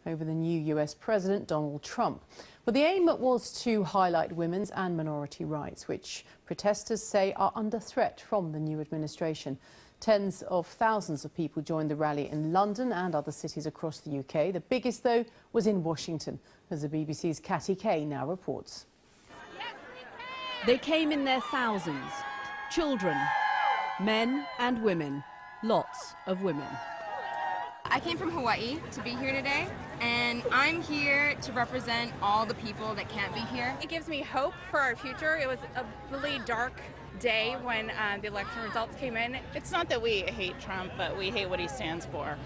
over the new US President Donald Trump. But the aim was to highlight women's and minority rights, which protesters say are under threat from the new administration. Tens of thousands of people joined the rally in London and other cities across the UK. The biggest, though, was in Washington, as the BBC's Catty Kay now reports. They came in their thousands. Children, men and women. Lots of women. I came from Hawaii to be here today, and I'm here to represent all the people that can't be here. It gives me hope for our future. It was a really dark day when the election results came in. It's not that we hate Trump, but we hate what he stands for,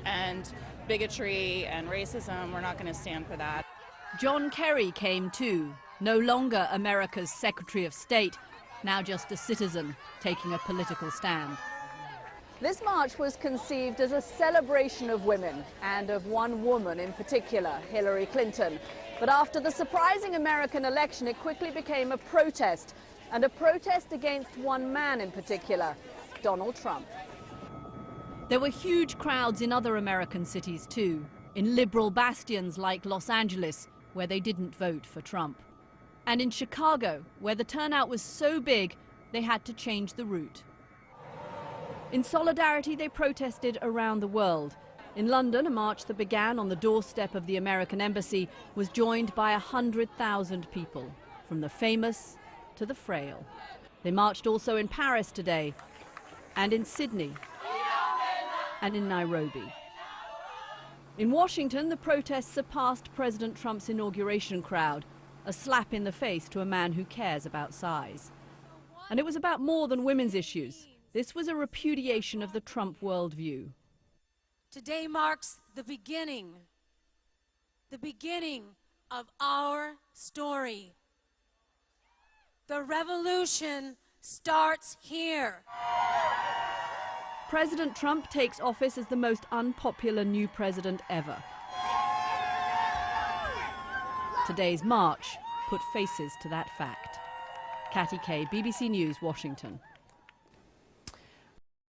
and bigotry and racism, we're not going to stand for that. John Kerry came too, no longer America's Secretary of State, now just a citizen taking a political stand. This march was conceived as a celebration of women, and of one woman in particular, Hillary Clinton. But after the surprising American election, it quickly became a protest, and a protest against one man in particular, Donald Trump. There were huge crowds in other American cities too, in liberal bastions like Los Angeles, where they didn't vote for Trump. And in Chicago, where the turnout was so big, they had to change the route. In solidarity, they protested around the world. In London, a march that began on the doorstep of the American embassy was joined by 100,000 people, from the famous to the frail. They marched also in Paris today, and in Sydney, and in Nairobi. In Washington, the protests surpassed President Trump's inauguration crowd, a slap in the face to a man who cares about size. And it was about more than women's issues. This was a repudiation of the Trump worldview. Today marks the beginning of our story. The revolution starts here. President Trump takes office as the most unpopular new president ever. Today's march put faces to that fact. Catty Kay, BBC News, Washington.